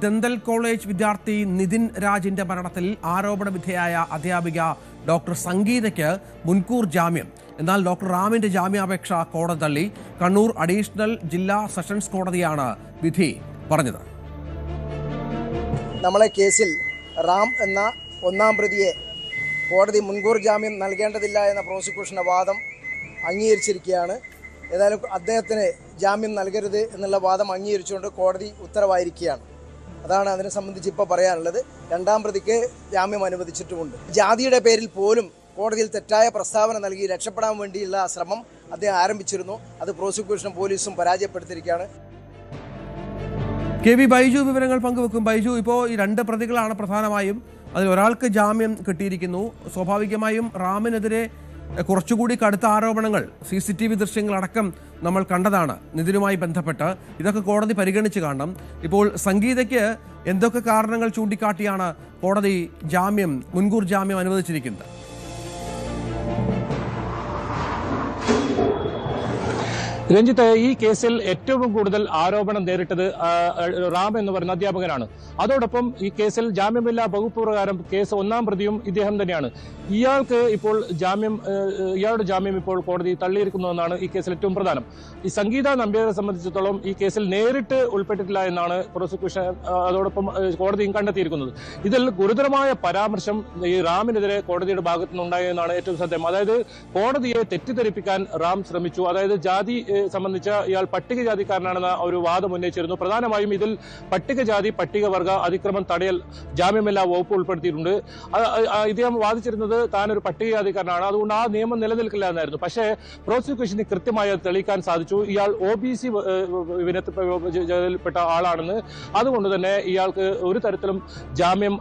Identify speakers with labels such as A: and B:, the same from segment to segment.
A: Dental college വിദ്യാർത്ഥി നിതിൻ രാജിന്റെ മരണത്തിൽ ആരോപണ വിധേയായ അധ്യാപിക ഡോക്ടർ സംഗീതയ്ക്ക് മുൻകൂർ ജാമ്യം. എന്നാൽ ഡോക്ടർ റാമിന്റെ ജാമ്യാപേക്ഷ കോടതി തള്ളി. കണ്ണൂർ അഡീഷണൽ ജില്ലാ സെഷൻസ് കോടതിയാണ് വിധി പറഞ്ഞത്.
B: നമ്മളെ കേസിൽ റാം എന്ന ഒന്നാം പ്രതിയെ കോടതി മുൻകൂർ ജാമ്യം നൽകേണ്ടതില്ല എന്ന പ്രോസിക്യൂഷന്റെ വാദം അംഗീകരിച്ചിരിക്കുകയാണ്. ഏതായാലും അദ്ദേഹത്തിന് ജാമ്യം നൽകരുത് എന്നുള്ള വാദം അംഗീകരിച്ചുകൊണ്ട് കോടതി ഉത്തരവായിരിക്കുകയാണ്. അതാണ് അതിനെ സംബന്ധിച്ച് ഇപ്പോൾ പറയാനുള്ളത്. രണ്ടാം പ്രതിക്ക് ജാമ്യം അനുവദിച്ചിട്ടുമുണ്ട്. ജാതിയുടെ പേരിൽ പോലും കോടതിയിൽ തെറ്റായ പ്രസ്താവന നൽകി രക്ഷപ്പെടാൻ വേണ്ടിയുള്ള ശ്രമം അദ്ദേഹം ആരംഭിച്ചിരുന്നു. അത് പ്രോസിക്യൂഷനും പോലീസും പരാജയപ്പെടുത്തിയിരിക്കുകയാണ്.
A: കെ വി ബൈജു വിവരങ്ങൾ പങ്കുവെക്കും. ബൈജു, ഇപ്പോൾ ഈ രണ്ട് പ്രതികളാണ് പ്രധാനമായും. അതിൽ ഒരാൾക്ക് ജാമ്യം കിട്ടിയിരിക്കുന്നു. സ്വാഭാവികമായും റാമിനെതിരെ കുറച്ചുകൂടി കടുത്ത ആരോപണങ്ങൾ CCTV ദൃശ്യങ്ങളടക്കം നമ്മൾ കണ്ടതാണ് നിതിനുമായി ബന്ധപ്പെട്ട്. ഇതൊക്കെ കോടതി പരിഗണിച്ച് കാണണം. ഇപ്പോൾ സംഗീതയ്ക്ക് എന്തൊക്കെ കാരണങ്ങൾ ചൂണ്ടിക്കാട്ടിയാണ് കോടതി മുൻകൂർ ജാമ്യം അനുവദിച്ചിരിക്കുന്നത്?
C: രഞ്ജിത്ത്, ഈ കേസിൽ ഏറ്റവും കൂടുതൽ ആരോപണം നേരിട്ടത് റാം എന്ന് പറയുന്ന അധ്യാപകനാണ്. അതോടൊപ്പം ഈ കേസിൽ ജാമ്യമില്ലാ വകുപ്പ് പ്രകാരം കേസ് ഒന്നാം പ്രതിയും ഇദ്ദേഹം തന്നെയാണ്. ഇയാളുടെ ജാമ്യം ഇപ്പോൾ കോടതി തള്ളിയിരിക്കുന്നതെന്നാണ് ഈ കേസിൽ ഏറ്റവും പ്രധാനം. ഈ സംഗീത നമ്പ്യാരെ സംബന്ധിച്ചിടത്തോളം ഈ കേസിൽ നേരിട്ട് ഉൾപ്പെട്ടിട്ടില്ല എന്നാണ് പ്രോസിക്യൂഷൻ അതോടൊപ്പം കോടതിയും കണ്ടെത്തിയിരിക്കുന്നത്. ഇതിൽ ഗുരുതരമായ പരാമർശം ഈ റാമിനെതിരെ കോടതിയുടെ ഭാഗത്തു നിന്നുണ്ടായെന്നാണ് ഏറ്റവും സത്യം. അതായത് കോടതിയെ തെറ്റിദ്ധരിപ്പിക്കാൻ റാം ശ്രമിച്ചു. അതായത് ജാതി സംബന്ധിച്ച ഇയാൾ പട്ടികജാതിക്കാരനാണെന്ന ഒരു വാദം ഉന്നയിച്ചിരുന്നു. പ്രധാനമായും ഇതിൽ പട്ടികജാതി പട്ടികവർഗ അതിക്രമം തടയൽ ജാമ്യമില്ലാ വകുപ്പ് ഉൾപ്പെടുത്തിയിട്ടുണ്ട്. ഇദ്ദേഹം വാദിച്ചിരുന്നത് താനൊരു പട്ടികജാതിക്കാരനാണ്, അതുകൊണ്ട് ആ നിയമം നിലനിൽക്കില്ല എന്നായിരുന്നു. പക്ഷേ പ്രോസിക്യൂഷന് കൃത്യമായി തെളിയിക്കാൻ സാധിച്ചു ഇയാൾ OBC വിനത്തിൽപ്പെട്ട ആളാണെന്ന്. അതുകൊണ്ട് തന്നെ ഇയാൾക്ക് ഒരു തരത്തിലും ജാമ്യം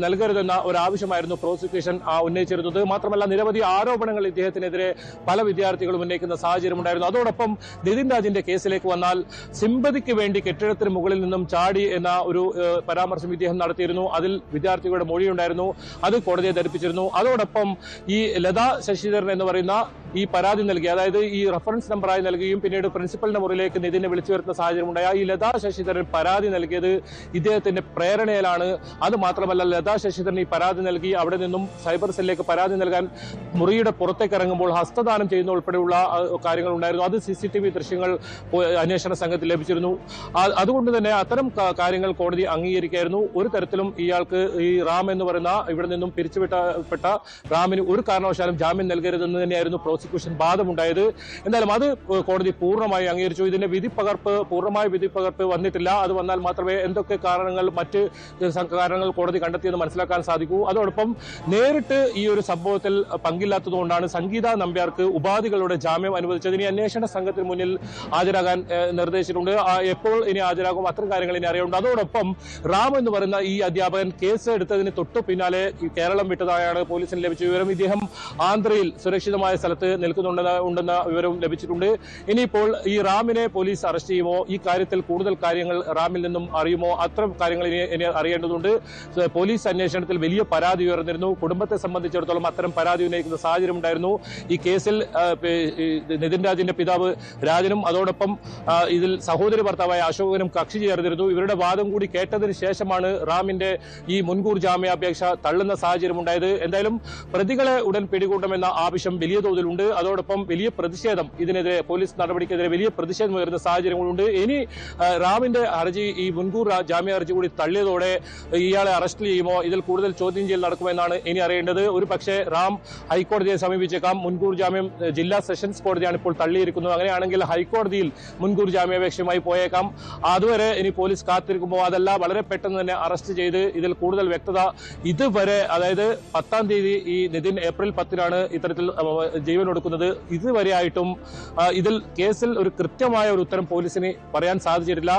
C: നൽകരുതെന്ന ഒരു ആവശ്യമായിരുന്നു പ്രോസിക്യൂഷൻ ഉന്നയിച്ചിരുന്നത്. മാത്രമല്ല നിരവധി ആരോപണങ്ങൾ ഇദ്ദേഹത്തിനെതിരെ പല വിദ്യാർത്ഥികളും ഉന്നയിക്കുന്ന സാഹചര്യം ഉണ്ടായിരുന്നു. അതോടൊപ്പം നിതിൻ രാജിന്റെ കേസിലേക്ക് വന്നാൽ സിമ്പതിക്ക് വേണ്ടി കെട്ടിടത്തിന് മുകളിൽ നിന്നും ചാടി എന്ന ഒരു പരാമർശം ഇദ്ദേഹം നടത്തിയിരുന്നു. അതിൽ വിദ്യാർത്ഥികളുടെ മൊഴിയുണ്ടായിരുന്നു. അത് കോടതിയെ ധരിപ്പിച്ചിരുന്നു. അതോടൊപ്പം ഈ ലതാ ശശിധരൻ എന്ന് പറയുന്ന ഈ പരാതി നൽകി, അതായത് ഈ റഫറൻസ് നമ്പറായി നൽകുകയും പിന്നീട് പ്രിൻസിപ്പലിന്റെ മുറിയിലേക്ക് നിതിനെ വിളിച്ചു വരുത്തുന്ന സാഹചര്യം ഉണ്ടായ ഈ ലതാ ശശിധരൻ പരാതി നൽകിയത് ഇദ്ദേഹത്തിന്റെ പ്രേരണയിലാണ്. അത് മാത്രമല്ല ലതാ ശശിധരൻ ഈ പരാതി നൽകി അവിടെ നിന്നും സൈബർ സെല്ലിലേക്ക് പരാതി നൽകാൻ മുറിയുടെ പുറത്തേക്ക് ഇറങ്ങുമ്പോൾ ഹസ്തദാനം ചെയ്യുന്ന ഉൾപ്പെടെയുള്ള കാര്യങ്ങൾ ഉണ്ടായിരുന്നു. അത് CCTV ദൃശ്യങ്ങൾ അന്വേഷണ സംഘത്തിൽ ലഭിച്ചിരുന്നു. അതുകൊണ്ട് തന്നെ അത്തരം കാര്യങ്ങൾ കോടതി അംഗീകരിക്കായിരുന്നു. ഒരു തരത്തിലും ഇയാൾക്ക് ഈ റാം എന്ന് പറയുന്ന ഇവിടെ നിന്നും പിരിച്ചുവിട്ടപ്പെട്ട റാമിന് ഒരു കാരണവശാലും ജാമ്യം നൽകരുതെന്ന് തന്നെയായിരുന്നു പ്രോസിക്യൂഷൻ വാദമുണ്ടായത്. എന്തായാലും അത് കോടതി പൂർണ്ണമായി അംഗീകരിച്ചു. ഇതിന്റെ പൂർണ്ണമായ വിധിപ്പകർപ്പ് വന്നിട്ടില്ല. അത് വന്നാൽ മാത്രമേ എന്തൊക്കെ മറ്റ് കാരണങ്ങൾ കോടതി കണ്ടെത്തിയെന്ന് മനസ്സിലാക്കാൻ സാധിക്കൂ. അതോടൊപ്പം നേരിട്ട് ഈ ഒരു സംഭവത്തിൽ പങ്കില്ലാത്തതുകൊണ്ടാണ് സംഗീത നമ്പ്യാർക്ക് ഉപാധികളുടെ ജാമ്യം അനുവദിച്ചത്. ഇനി അന്വേഷണ സംഘത്തിന് മുന്നിൽ ഹാജരാകാൻ നിർദ്ദേശിച്ചിട്ടുണ്ട്. എപ്പോൾ ഇനി ഹാജരാകും അത്തരം കാര്യങ്ങൾ ഇനി അറിയുന്നുണ്ട്. അതോടൊപ്പം റാം എന്ന് പറയുന്ന ഈ അധ്യാപകൻ കേസ് എടുത്തതിന് തൊട്ടു പിന്നാലെ കേരളം വിട്ടതായാണ് പോലീസിന് ലഭിച്ച വിവരം. ഇദ്ദേഹം ആന്ധ്രയിൽ സുരക്ഷിതമായ സ്ഥലത്ത് നിൽക്കുന്നുണ്ടെന്ന വിവരവും ലഭിച്ചിട്ടുണ്ട്. ഇനിയിപ്പോൾ ഈ റാമിനെ പോലീസ് അറസ്റ്റ് ചെയ്യുമോ, ഈ കാര്യത്തിൽ കൂടുതൽ കാര്യങ്ങൾ റാമിൽ നിന്നും അറിയുമോ, അത്തരം കാര്യങ്ങൾ ഇനി അറിയേണ്ടതുണ്ട്. പോലീസ് അന്വേഷണത്തിൽ വലിയ പരാതി ഉയർന്നിരുന്നു. കുടുംബത്തെ സംബന്ധിച്ചിടത്തോളം അത്തരം പരാതി ഉന്നയിക്കുന്ന സാഹചര്യം ഉണ്ടായിരുന്നു. ഈ കേസിൽ നിതിൻ രാജിന്റെ പിതാവ് രാജനും അതോടൊപ്പം ഇതിൽ സഹോദരി ഭർത്താവായ അശോകനും കക്ഷി ചേർന്നിരുന്നു. ഇവരുടെ വാദം കൂടി കേട്ടതിന് ശേഷമാണ് റാമിന്റെ ഈ മുൻകൂർ ജാമ്യാപേക്ഷ തള്ളുന്ന സാഹചര്യം ഉണ്ടായത്. എന്തായാലും പ്രതികളെ ഉടൻ പിടികൂടണമെന്ന ആവശ്യം വലിയ തോതിലുണ്ട്. അതോടൊപ്പം വലിയ പ്രതിഷേധം ഇതിനെതിരെ പോലീസ് നടപടിക്കെതിരെ വലിയ പ്രതിഷേധം ഉയർന്ന സാഹചര്യങ്ങളുണ്ട്. ഇനി റാമിന്റെ ഹർജി ഈ മുൻകൂർ ജാമ്യ ഹർജി കൂടി തള്ളിയതോടെ ഇയാളെ അറസ്റ്റ് ചെയ്യുമോ, ഇതിൽ കൂടുതൽ ചോദ്യം ചെയ്യൽ നടക്കുമെന്നാണ് ഇനി അറിയേണ്ടത്. ഒരു പക്ഷേ റാം ഹൈക്കോടതിയെ സമീപിച്ചേക്കാം. മുൻകൂർ ജാമ്യം ജില്ലാ സെഷൻസ് കോടതിയാണ് ഇപ്പോൾ തള്ളിയിരിക്കുന്നത്. അങ്ങനെയാണെങ്കിൽ ഹൈക്കോടതിയിൽ മുൻകൂർ ജാമ്യാപേക്ഷയുമായി പോയേക്കാം. അതുവരെ ഇനി പോലീസ് കാത്തിരിക്കുമ്പോൾ അതല്ല വളരെ പെട്ടെന്ന് തന്നെ അറസ്റ്റ് ചെയ്ത് ഇതിൽ കൂടുതൽ വ്യക്തത ഇതുവരെ, അതായത് 10-ാം തീയതി ഈ നിതിൻ ഏപ്രിൽ 10-നാണ് ഇത്തരത്തിൽ ജീവൻ ഒടുക്കുന്നത്. ഇതുവരെയായിട്ടും ഇതിൽ കേസിൽ ഒരു കൃത്യമായ ഒരു ഉത്തരം പോലീസിന് പറയാൻ സാധിച്ചിട്ടില്ല.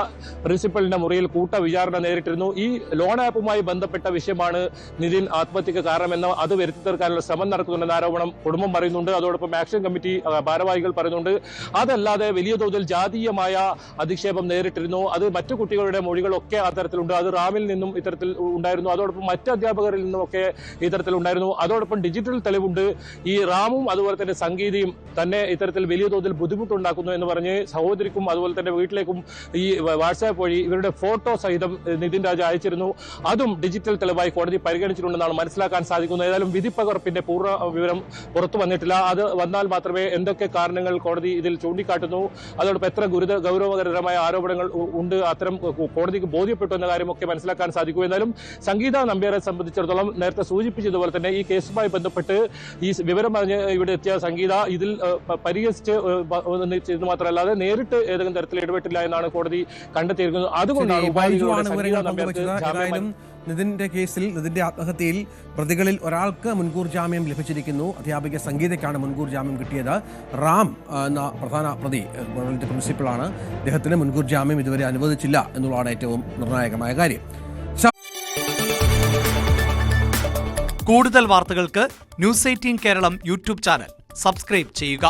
C: പ്രിൻസിപ്പലിന്റെ മുറിയിൽ വിചാരണ നേരിട്ടിരുന്നു. ഈ ലോൺ ആപ്പുമായി ബന്ധപ്പെട്ട വിഷയമാണ് നിതിൻ ആത്മഹത്യക്ക് കാരണമെന്ന് അത് വരുത്തി തീർക്കാനുള്ള ശ്രമം നടക്കുന്നുണ്ടെന്ന ആരോപണം കുടുംബം പറയുന്നുണ്ട്. അതോടൊപ്പം ആക്ഷൻ കമ്മിറ്റി ഭാരവാഹികൾ പറയുന്നുണ്ട്. അതല്ലാതെ വലിയ തോതിൽ ജാതീയമായ അധിക്ഷേപം നേരിട്ടിരുന്നു. അത് മറ്റു കുട്ടികളുടെ മൊഴികളൊക്കെ അത്തരത്തിലുണ്ട്. അത് റാമിൽ നിന്നും ഇത്തരത്തിൽ ഉണ്ടായിരുന്നു. അതോടൊപ്പം മറ്റ് അധ്യാപകരിൽ നിന്നുമൊക്കെ ഇത്തരത്തിൽ ഉണ്ടായിരുന്നു. അതോടൊപ്പം ഡിജിറ്റൽ തെളിവുണ്ട്. ഈ റാമും അതുപോലെ തന്നെ സംഗീതയും തന്നെ ഇത്തരത്തിൽ വലിയ തോതിൽ ബുദ്ധിമുട്ടുണ്ടാക്കുന്നു എന്ന് പറഞ്ഞ് സഹോദരിക്കും അതുപോലെ തന്നെ വീട്ടിലേക്കും ഈ വാട്സാപ്പ് വഴി ഇവരുടെ ഫോട്ടോ സഹിതം നിതിൻ രാജ് അയച്ചിരുന്നു. അതും ഡിജിറ്റൽ തെളിവായി കോടതി പരിഗണിച്ചിട്ടുണ്ടെന്നാണ് മനസ്സിലാക്കാൻ സാധിക്കുന്നത്. ഏതായാലും വിധിപ്പകർപ്പിന്റെ പൂർണ്ണ വിവരം പുറത്തു വന്നിട്ടില്ല. അത് വന്നാൽ മാത്രമേ എന്തൊക്കെ കാരണങ്ങൾ കോടതി ഇതിൽ ചൂണ്ടിക്കാട്ടുന്നു, അതോടൊപ്പം എത്ര ഗൗരവകരമായ ആരോപണങ്ങൾ ഉണ്ട്, അത്തരം കോടതിക്ക് ബോധ്യപ്പെട്ടു എന്ന കാര്യമൊക്കെ മനസ്സിലാക്കാൻ സാധിക്കും. എന്നാലും സംഗീത നമ്പ്യാരെ സംബന്ധിച്ചിടത്തോളം നേരത്തെ സൂചിപ്പിച്ചതുപോലെ തന്നെ ഈ കേസുമായി ബന്ധപ്പെട്ട് ഈ വിവരം പറഞ്ഞ് ഇവിടെ എത്തിയ സംഗീത ഇതിൽ പരിഹസിച്ച് മാത്രമല്ലാതെ നേരിട്ട് ഏതെങ്കിലും തരത്തിൽ ഇടപെട്ടില്ല എന്നാണ് കോടതി കണ്ടെത്തിയിരിക്കുന്നത്. അതുകൊണ്ടാണ്
A: നിതിന്റെ കേസിൽ, നിതിന്റെ ആത്മഹത്യയിൽ പ്രതികളിൽ ഒരാൾക്ക് മുൻകൂർ ജാമ്യം ലഭിച്ചിരിക്കുന്നു. അധ്യാപിക സംഗീതയ്ക്കാണ് മുൻകൂർ ജാമ്യം കിട്ടിയത്. റാം എന്ന പ്രധാന പ്രതി പ്രിൻസിപ്പളാണ്. അദ്ദേഹത്തിന് മുൻകൂർ ജാമ്യം ഇതുവരെ അനുവദിച്ചില്ല എന്നുള്ളതാണ് ഏറ്റവും നിർണായകമായ കാര്യം.
D: കൂടുതൽ വാർത്തകൾക്ക് news 18 Keralam YouTube channel subscribe ചെയ്യുക.